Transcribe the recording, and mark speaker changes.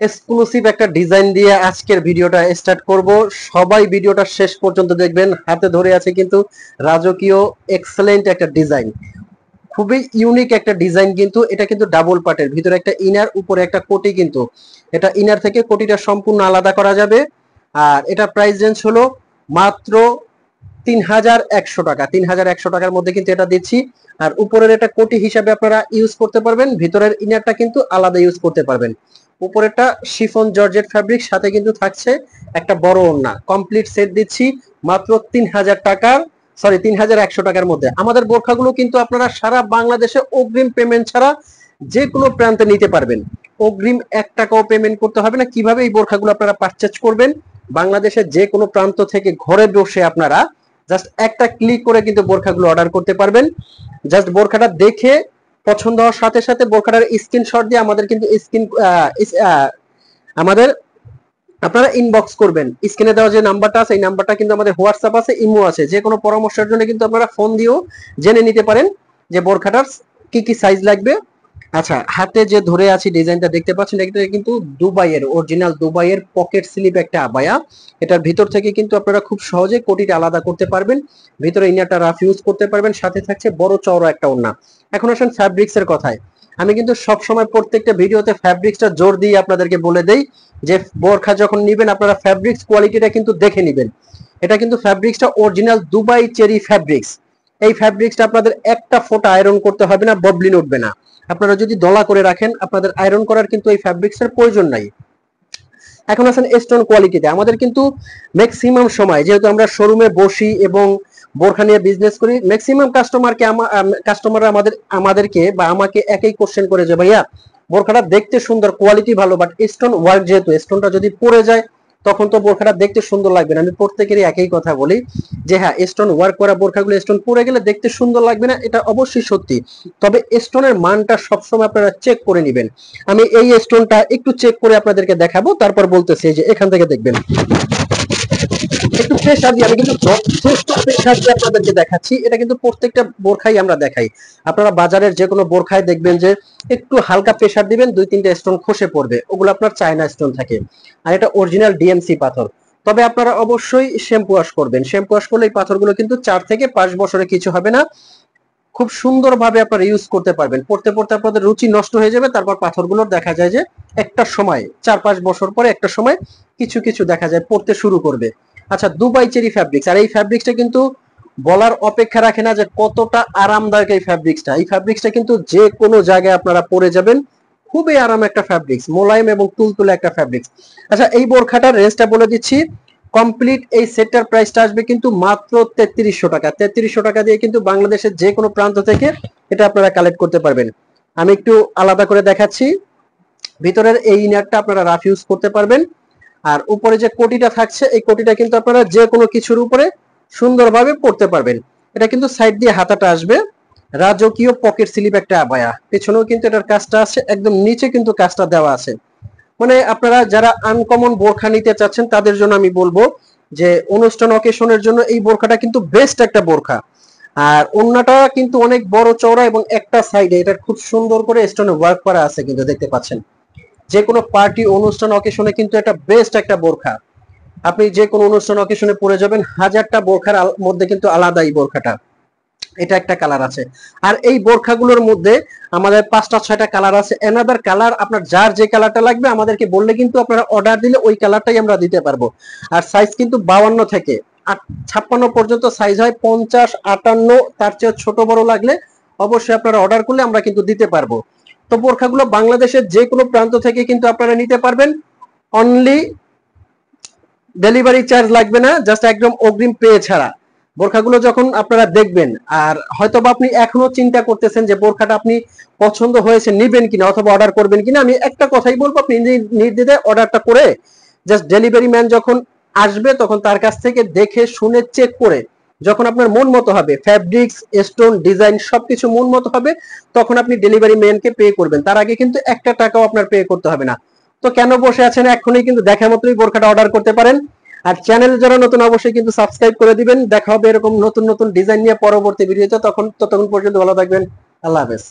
Speaker 1: Exclusive একটা design দিয়ে আজকের ভিডিওটা স্টার্ট করব। সবাই ভিডিওটা শেষ পর্যন্ত দেখবেন। হাতে ধরে আছে কিন্তু রাজকীয় এক্সেলেন্ট একটা ডিজাইন, খুবই ইউনিক একটা ডিজাইন। কিন্তু এটা কিন্তু ডাবল পার্টের, ভিতরে একটা ইনার, উপরে একটা কোটি। কিন্তু এটা ইনার থেকে কোটিটা সম্পূর্ণ আলাদা করা যাবে। আর এটা প্রাইস রেঞ্জ হলো মাত্র 3100 টাকা। 3100 টাকার মধ্যে কিন্তু এটা দিচ্ছি। আর উপরের এটা কোটি হিসাবে আপনারা ইউজ করতে পারবেন, ভিতরের ইনারটা কিন্তু আলাদা ইউজ করতে পারবেন। উপরেরটা শিফন জর্জেট ফ্যাব্রিক, সাথে কিন্তু থাকছে একটা বড় ওড়না। কমপ্লিট সেট দিচ্ছি মাত্র 3000 টাকার, সরি 3100 টাকার মধ্যে। আমাদের বোরখাগুলো কিন্তু আপনারা সারা বাংলাদেশে অগ্রিম পেমেন্ট ছাড়া যে কোনো প্রান্তে নিতে পারবেন। অগ্রিম 1 টাকাও পেমেন্ট করতে হবে না। কিভাবে এই বোরখাগুলো আপনারা পারচেজ করবেন? বাংলাদেশের যে কোনো প্রান্ত থেকে ঘরে বসে আপনারা জাস্ট একটা ক্লিক করে কিন্তু বোরখাগুলো অর্ডার করতে পারবেন। জাস্ট বোরখাটা দেখে পছন্দ হওয়ার সাথে সাথে বোরখাটার স্ক্রিনশট দিয়ে আমাদের কিন্তু আমাদের আপনারা ইনবক্স করবেন। স্ক্রিনে দেওয়া যে নাম্বারটা আছে, এই নাম্বারটা কিন্তু আমাদের হোয়াটসঅ্যাপ আছে, ইমো আছে। যে কোনো পরামর্শের জন্য কিন্তু আপনারা ফোন দিয়েও জেনে নিতে পারেন যে বোরখাটার কি কি সাইজ লাগবে। আচ্ছা, হাতে যে ধরে আছি ডিজাইনটা দেখতে পাচ্ছেন, এটা কিন্তু দুবাইয়ের অরিজিনাল দুবাইয়ের পকেট স্লিপ একটা আবায়া। এটার ভিতর থেকে কিন্তু আপনারা খুব সহজে কোটিটা আলাদা করতে পারবেন, ভিতরে ইনারটা রাফ ইউজ করতে পারবেন, সাথে থাকছে বড় চওড়া একটা ওড়না। এখন আসেন ফ্যাব্রিক্স এর কথায়। আমি কিন্তু সব সময় প্রত্যেকটা ভিডিওতে ফ্যাব্রিক্সটা জোর দিয়ে আপনাদেরকে বলে দেই যে বোরখা যখন নিবেন আপনারা ফ্যাব্রিক্স কোয়ালিটিটা কিন্তু দেখে নিবেন। এটা কিন্তু ফ্যাব্রিক্সটা অরিজিনাল দুবাই চেরি ফ্যাব্রিক্স। এই ফ্যাব্রিক্সটা আপনাদের একটা ফোঁটা আয়রন করতে হবে না, ববলিন উঠবে না। আপনারা যদি দলা করে রাখেন, আপনাদের আয়রন করার কিন্তু এই ফ্যাব্রিক্সের প্রয়োজন নাই। এখন আছেন স্টোন কোয়ালিটিতে। আমাদের কিন্তু ম্যাক্সিমাম সময়, যেহেতু আমরা শোরুমে বসি এবং বোরখা নিয়ে বিজনেস করি, ম্যাক্সিমাম কাস্টমাররা আমাদেরকে বা আমাকে একই কোশ্চেন করে যে ভাইয়া বোরখাটা দেখতে সুন্দর, কোয়ালিটি ভালো, বাট স্টোন ওয়ার্ক, যেহেতু স্টোনটা যদি পড়ে যায় তখন তো বোরখাটা দেখতে সুন্দর লাগবে না। আমি প্রত্যেকেরই একই কথা বলি যে হ্যাঁ, স্টোন ওয়ার্ক করা বোরখাগুলো স্টোন পড়ে গেলে দেখতে সুন্দর লাগবে না, এটা অবশ্যই সত্যি। তবে স্টোনের মানটা সবসময় আপনারা চেক করে নেবেন। আমি এই স্টোনটা একটু চেক করে আপনাদেরকে দেখাবো, তারপর বলতেছি যে এখান থেকে দেখবেন। একটু প্রেসার দিয়ে, আমি কিন্তু যথেষ্ট প্রেসার দিয়ে আপনাদেরকে দেখাচ্ছি। এটা কিন্তু প্রত্যেকটা বোরখাই আমরা দেখাই। আপনারা বাজারের যে কোনো বোরখায় দেখবেন যে একটু হালকা প্রেসার দিবেন, 2-3টা স্টোন খসে পড়বে, ওগুলো আপনার চায়না স্টোন থাকে। আর এটা অরিজিনাল ডিএমসি পাথর। তবে আপনারা অবশ্যই শ্যাম্পু ওয়াশ করবেন। শ্যাম্পু ওয়াশ করলে এই পাথরগুলো কিন্তু 4 থেকে 5 বছরে কিছু হবে না, খুব সুন্দরভাবে আপনারা ইউজ করতে পারবেন। পড়তে পড়তে আপনাদের রুচি নষ্ট হয়ে যাবে, তারপর পাথরগুলোর দেখা যায় যে একটা সময় 4-5 বছর পরে একটা সময় কিছু কিছু দেখা যায় পড়তে শুরু করবে। আচ্ছা, দুবাই চেরি ফ্যাব্রিক্স। আর এই ফ্যাব্রিক্সটা কিন্তু বলার অপেক্ষা রাখে না যে কতটা আরামদায়ক এই ফ্যাব্রিক্সটা। এই ফ্যাব্রিক্সটা কিন্তু যে কোনো জায়গায় আপনারা পরে যাবেন, খুবই আরাম একটা ফ্যাব্রিক্স, মোলায়েম এবং তুলতুলে একটা ফ্যাব্রিক্স। আচ্ছা, এই বোরখাটার রেঞ্জটা বলে দিচ্ছি। কমপ্লিট এই সেটটার প্রাইসটা আসবে কিন্তু মাত্র 3300 টাকা। 3300 টাকা দিয়ে কিন্তু বাংলাদেশের যে কোনো প্রান্ত থেকে এটা আপনারা কালেক্ট করতে পারবেন। আমি একটু আলাদা করে দেখাচ্ছি। ভিতরের এই ইনারটা আপনারা রাফ ইউজ করতে পারবেন। আর উপরে যে কোটিটা থাকছে, এই কোটিটা কিন্তু আপনারা যে কোনো কিছুর উপরে সুন্দরভাবে পড়তে পারবেন। এটা কিন্তু সাইড দিয়ে হাতাটা আসবে, রাজকীয় পকেট স্লিপ একটা আবায়া। পেছনেও কিন্তু এটার কাজটা আছে, একদম নিচে কিন্তু কাজটা দেওয়া আছে। মানে আপনারা যারা আনকমন বোরখা নিতে চাচ্ছেন তাদের জন্য আমি বলবো যে অনুষ্ঠান অকেশনের জন্য এই বোরখাটা কিন্তু বেস্ট একটা বোরখা। আর ওড়নাটা কিন্তু অনেক বড় চওড়া এবং একটা সাইডে এটা খুব সুন্দর করে স্টোনে ওয়ার্ক করা আছে, কিন্তু দেখতে পাচ্ছেন। যে কোনো পার্টি অনুষ্ঠান অকেশনে কিন্তু এটা বেস্ট একটা বোরখা। আপনি যে কোনো অনুষ্ঠান অকেশনে পরে যাবেন, হাজারটা বোরখার মধ্যে কিন্তু আলাদা এই বোরখাটা। এটা একটা কালার আছে। আর এই বোরখাগুলোর মধ্যে আমাদের 5টা 6টা কালার আছে। এনাদার কালার আপনার যার যে কালারটা লাগবে আমাদেরকে বললে কিন্তু আপনারা অর্ডার দিলে ওই কালারটাই আমরা দিতে পারবো। আর সাইজ কিন্তু 52 থেকে 56 পর্যন্ত সাইজ হয়। 50, 58, তার চেয়ে ছোট বড় লাগলে অবশ্যই আপনারা অর্ডার করলে আমরা কিন্তু দিতে পারবো। তো বোরখাগুলো বাংলাদেশের যে কোনো প্রান্ত থেকে কিন্তু আপনারা নিতে পারবেন। অনলি ডেলিভারি চার্জ লাগবে না, জাস্ট একদম অগ্রিম পে ছাড়া। বোরখাগুলো যখন আপনারা দেখবেন, আর হয়তো বা আপনি এখনো চিন্তা করতেছেন যে বোরখাটা আপনি পছন্দ হয়েছে নিবেন কিনা অথবা অর্ডার করবেন কিনা, আমি একটা কথাই বলবো, আপনি নির্দ্বিধায় অর্ডারটা করে জাস্ট ডেলিভারি ম্যান যখন আসবে তখন তার কাছ থেকে দেখে শুনে চেক করে যখন আপনার মন মতো হবে, ফ্যাব্রিক্স, স্টোন, ডিজাইন সবকিছু মন মতো হবে, তখন আপনি ডেলিভারি ম্যানকে পে করবেন। তার আগে কিন্তু একটা টাকাও আপনার পে করতে হবে না। তো কেন বসে আছেন, এখনই কিন্তু দেখা মাত্রই বোরখাটা অর্ডার করতে পারেন। আর চ্যানেল যারা নতুন অবশ্যই কিন্তু সাবস্ক্রাইব করে দিবেন। দেখা হবে এরকম নতুন নতুন ডিজাইন নিয়ে পরবর্তী ভিডিওতে। ততক্ষণ পর্যন্ত ভালো থাকবেন। আল্লাহ হাফেজ।